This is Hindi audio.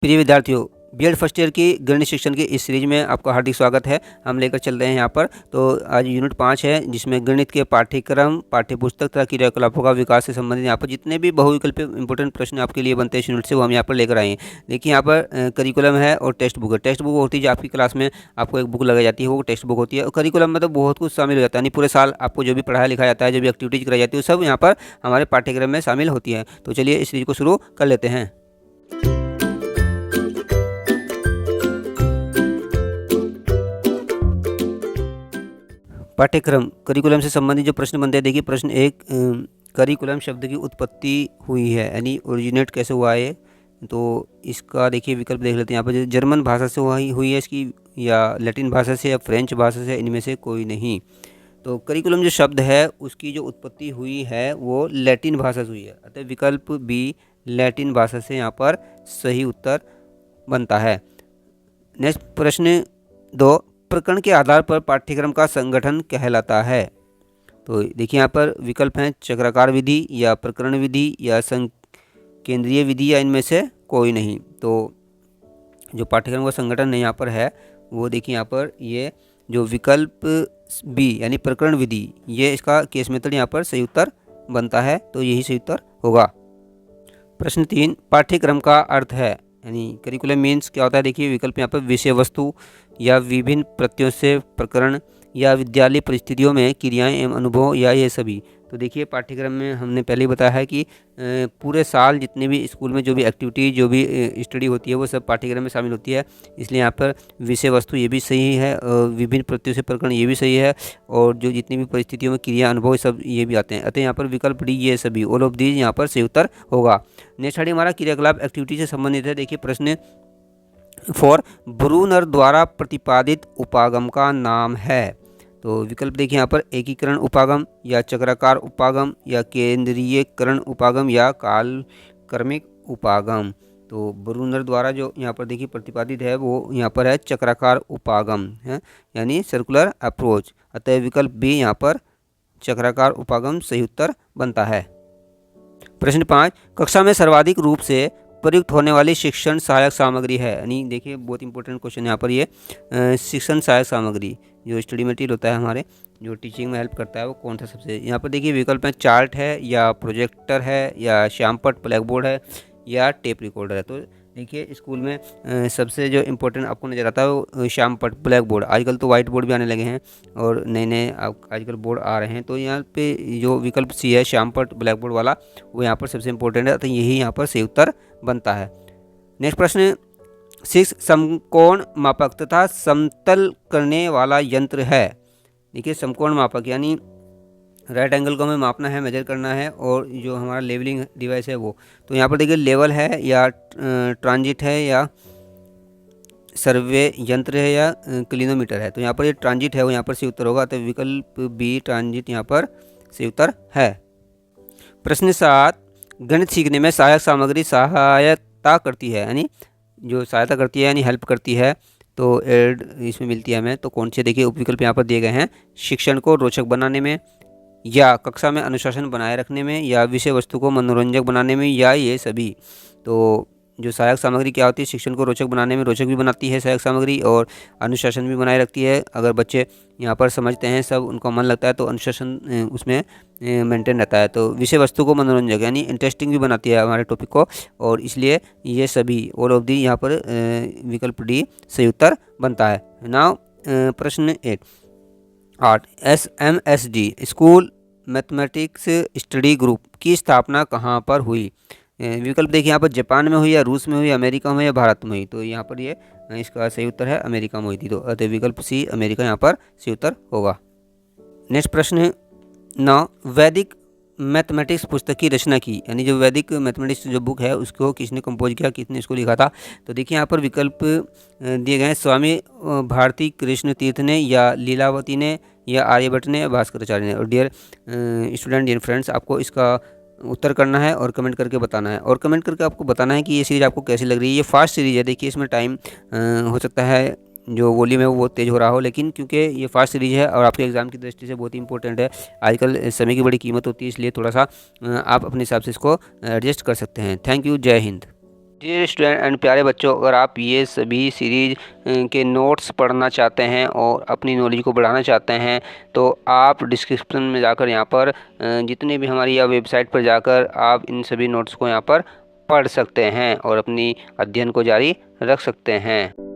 प्रिय विद्यार्थियों, बीएड फर्स्ट ईयर की गणित शिक्षण की इस सीरीज में आपका हार्दिक स्वागत है। हम लेकर चल रहे हैं यहाँ पर। तो आज यूनिट 5 है, जिसमें गणित के पाठ्यक्रम, पाठ्यपुस्तक तथा क्रियाकलापों का विकास से संबंधित यहाँ पर जितने भी बहुविकल्पीय इंपॉर्टेंट प्रश्न आपके लिए बनते हैं इस यूनिट से, वो हम यहाँ पर लेकर आए हैं। देखिए यहाँ पर करिकुलम है और टेक्स्ट बुक है। टेक्स्ट बुक होती है जो आपकी क्लास में आपको एक बुक लगाई जाती है, वो टेक्स्ट बुक होती है। और करिकुलम में तो बहुत कुछ शामिल हो जाता है, यानी पूरे साल आपको जो भी पढ़ाया लिखाया जाता है, जो भी एक्टिविटीज़ कराई जाती है, वो सब यहाँ पर हमारे पाठ्यक्रम में शामिल होती है। तो चलिए इस सीरीज को शुरू कर लेते हैं। पाठ्यक्रम करिकुलम से संबंधित जो प्रश्न बनते हैं, देखिए प्रश्न 1, करिकुलम शब्द की उत्पत्ति हुई है, यानी ओरिजिनेट कैसे हुआ है। तो इसका देखिए विकल्प देख लेते हैं यहाँ पर। जर्मन भाषा से हुई है इसकी, या लैटिन भाषा से, या फ्रेंच भाषा से, इनमें से कोई नहीं। तो करिकुलम जो शब्द है उसकी जो उत्पत्ति हुई है वो लैटिन भाषा से हुई है, अतः विकल्प बी लैटिन भाषा से यहाँ पर सही उत्तर बनता है। नेक्स्ट प्रश्न 2, प्रकरण के आधार पर पाठ्यक्रम का संगठन कहलाता है। तो देखिए यहाँ पर विकल्प हैं चक्राकार विधि, या प्रकरण विधि, या केंद्रीय विधि, या इनमें से कोई नहीं। तो जो पाठ्यक्रम का संगठन यहाँ पर है वो देखिए यहाँ पर ये जो विकल्प बी यानी प्रकरण विधि, ये इसका केस मेथड यहाँ पर सही उत्तर बनता है। तो यही सही उत्तर होगा। प्रश्न 3, पाठ्यक्रम का अर्थ है, यानी करिकुलम मीन्स क्या होता है। देखिए विकल्प यहाँ पर विषय वस्तु, या विभिन्न प्रत्ययों से प्रकरण, या विद्यालय परिस्थितियों में क्रियाएं एवं अनुभव, या ये सभी। तो देखिए पाठ्यक्रम में हमने पहले ही बताया है कि पूरे साल जितने भी स्कूल में जो भी एक्टिविटी, जो भी स्टडी होती है, वो सब पाठ्यक्रम में शामिल होती है। इसलिए यहाँ पर विषय वस्तु ये भी सही है, विभिन्न प्रत्ययों से प्रकरण ये भी सही है, और जो जितनी भी परिस्थितियों में क्रिया अनुभव सब ये भी आते हैं। अतः यहाँ पर विकल्प डी ये सभी, ऑल ऑफ दीज यहाँ पर सही उत्तर होगा। नेक्स्ट हमारा क्रियाकलाप एक्टिविटी से संबंधित है। देखिए प्रश्न 4, ब्रूनर द्वारा प्रतिपादित उपागम का नाम है। तो विकल्प देखिए यहाँ पर एकीकरण उपागम, या चक्राकार उपागम, या केंद्रीयकरण उपागम, या कालक्रमिक उपागम। तो ब्रूनर द्वारा जो यहाँ पर देखिए प्रतिपादित है वो यहाँ पर है चक्राकार उपागम है, यानी सर्कुलर अप्रोच। अतः विकल्प बी यहाँ पर चक्राकार उपागम सही उत्तर बनता है। प्रश्न 5, कक्षा में सर्वाधिक रूप से प्रयुक्त होने वाली शिक्षण सहायक सामग्री है, यानी देखिए बहुत इंपॉर्टेंट क्वेश्चन यहाँ पर ये शिक्षण सहायक सामग्री जो स्टडी मटेरियल होता है हमारे, जो टीचिंग में हेल्प करता है, वो कौन सा सबसे। यहाँ पर देखिए विकल्प है चार्ट है, या प्रोजेक्टर है, या श्यामपट्ट ब्लैक बोर्ड है, या टेप रिकॉर्डर है। तो देखिए स्कूल में सबसे जो इम्पोर्टेंट आपको नज़र आता है वो श्यामपट्ट ब्लैक बोर्ड। आजकल तो वाइट बोर्ड भी आने लगे हैं और नए नए आजकल बोर्ड आ रहे हैं। तो यहाँ पे जो विकल्प सी है श्यामपट्ट ब्लैक बोर्ड वाला, वो यहाँ पर सबसे इम्पोर्टेंट है, तो यही यहाँ पर सही उत्तर बनता है। नेक्स्ट प्रश्न 6, समकोण मापक तथा समतल करने वाला यंत्र है। देखिए समकोण मापक यानी राइट एंगल को हमें मापना है, मेजर करना है, और जो हमारा लेवलिंग डिवाइस है वो। तो यहाँ पर देखिए लेवल है, या ट्रांजिट है, या सर्वे यंत्र है, या क्लिनोमीटर है। तो यहाँ पर ये ट्रांजिट है, वो यहाँ पर सही उत्तर होगा। तो विकल्प बी ट्रांजिट यहाँ पर सही उत्तर है। प्रश्न 7, गणित सीखने में सहायक सामग्री सहायता करती है, यानी जो सहायता करती है यानी हेल्प करती है, तो एड इसमें मिलती है हमें। तो कौन से देखिए उपविकल्प यहाँ पर दिए गए हैं, शिक्षण को रोचक बनाने में, या कक्षा में अनुशासन बनाए रखने में, या विषय वस्तु को मनोरंजक बनाने में, या ये सभी। तो जो सहायक सामग्री क्या होती है, शिक्षण को रोचक बनाने में रोचक भी बनाती है सहायक सामग्री, और अनुशासन भी बनाए रखती है। अगर बच्चे यहाँ पर समझते हैं, सब उनका मन लगता है, तो अनुशासन उसमें मेंटेन रहता है। तो विषय वस्तु को मनोरंजक यानी इंटरेस्टिंग भी बनाती है हमारे टॉपिक को, और इसलिए ये सभी ऑल ऑफ दी यहाँ पर विकल्प डी सही उत्तर बनता है। नाउ प्रश्न 8, SMSD school mathematics study group की स्थापना कहाँ पर हुई। विकल्प देखिए यहाँ पर जापान में हुई, या रूस में हुई, अमेरिका में हुई, या भारत में हुई। तो यहाँ पर ये इसका सही उत्तर है अमेरिका में हुई थी। तो अतः विकल्प सी अमेरिका यहाँ पर सही उत्तर होगा। नेक्स्ट प्रश्न 9, वैदिक मैथमेटिक्स पुस्तक की रचना की, यानी जो वैदिक मैथमेटिक्स जो बुक है उसको किसने कंपोज किया, किसने इसको लिखा था। तो देखिए यहाँ पर विकल्प दिए गए हैं, स्वामी भारती कृष्ण तीर्थ ने, या लीलावती ने, या आर्यभट्ट ने, या भास्कराचार्य ने। और डियर स्टूडेंट, डियर फ्रेंड्स, आपको इसका उत्तर करना है और कमेंट करके बताना है, और कमेंट करके आपको बताना है कि ये सीरीज़ आपको कैसी लग रही है। ये फास्ट सीरीज़ है, देखिए इसमें टाइम हो सकता है जो वॉल्यूम है वो बहुत तेज़ हो रहा हो, लेकिन क्योंकि ये फास्ट सीरीज है और आपके एग्ज़ाम की दृष्टि से बहुत ही इंपॉर्टेंट है, आजकल समय की बड़ी कीमत होती है, इसलिए थोड़ा सा आप अपने हिसाब से इसको एडजस्ट कर सकते हैं। थैंक यू, जय हिंद। डियर स्टूडेंट एंड प्यारे बच्चों, अगर आप ये सभी सीरीज के नोट्स पढ़ना चाहते हैं और अपनी नॉलेज को बढ़ाना चाहते हैं तो आप डिस्क्रिप्शन में जाकर यहाँ पर जितने भी हमारी या वेबसाइट पर जाकर आप इन सभी नोट्स को यहाँ पर पढ़ सकते हैं और अपनी अध्ययन को जारी रख सकते हैं।